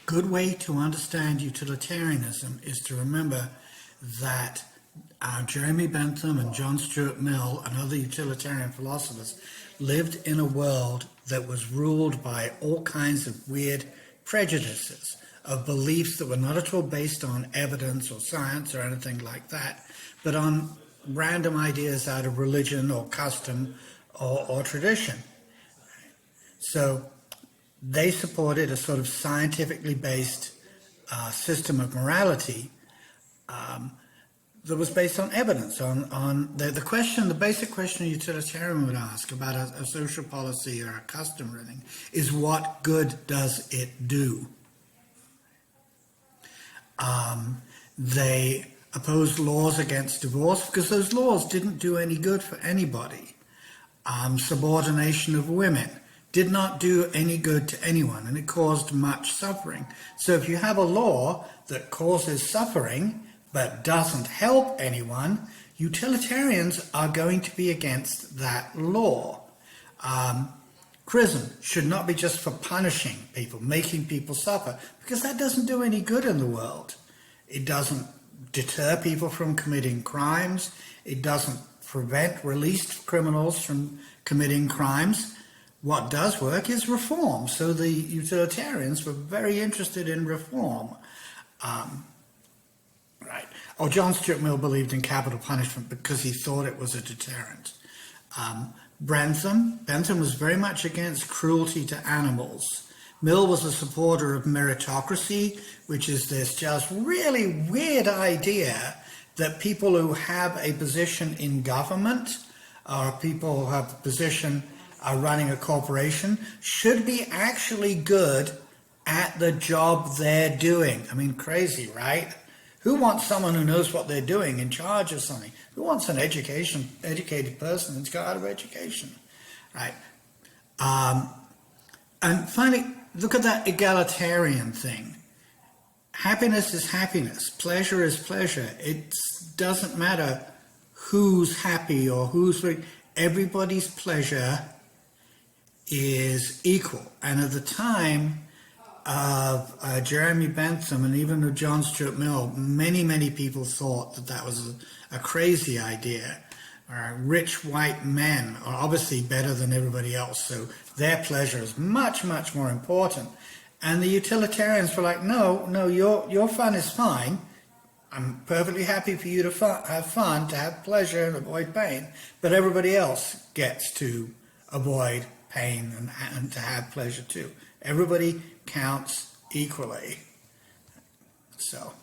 good way to understand utilitarianism is to remember that Jeremy Bentham and John Stuart Mill and other utilitarian philosophers lived in a world that was ruled by all kinds of weird prejudices, of beliefs that were not at all based on evidence or science or anything like that, but on random ideas out of religion or custom or tradition. So they supported a sort of scientifically based system of morality that was based on evidence, on the question, the basic question a utilitarian would ask about a social policy or a custom or anything is, what good does it do? They opposed laws against divorce because those laws didn't do any good for anybody. Subordination of women did not do any good to anyone, and it caused much suffering. So if you have a law that causes suffering but doesn't help anyone, utilitarians are going to be against that law. Prison should not be just for punishing people, making people suffer, because that doesn't do any good in the world. It doesn't deter people from committing crimes. It doesn't prevent released criminals from committing crimes. What does work is reform. So the utilitarians were very interested in reform. Right. Oh, John Stuart Mill believed in capital punishment because he thought it was a deterrent. Bentham was very much against cruelty to animals. Mill was a supporter of meritocracy, which is this just really weird idea that people who have a position in government or people who have a position running a corporation should be actually good at the job they're doing. I mean, crazy, right? Who wants someone who knows what they're doing in charge of something? Who wants an educated person that's got out of education, right? And finally, look at that egalitarian thing. Happiness is happiness. Pleasure is pleasure. It doesn't matter who's happy or who's... Everybody's pleasure is equal. And at the time of Jeremy Bentham and even of John Stuart Mill, many people thought that that was a crazy idea. Rich white men are obviously better than everybody else, so their pleasure is much more important. And the utilitarians were like, no, your fun is fine. I'm perfectly happy for you to have fun, to have pleasure and avoid pain, but everybody else gets to avoid pain and to have pleasure too. Everybody counts equally. So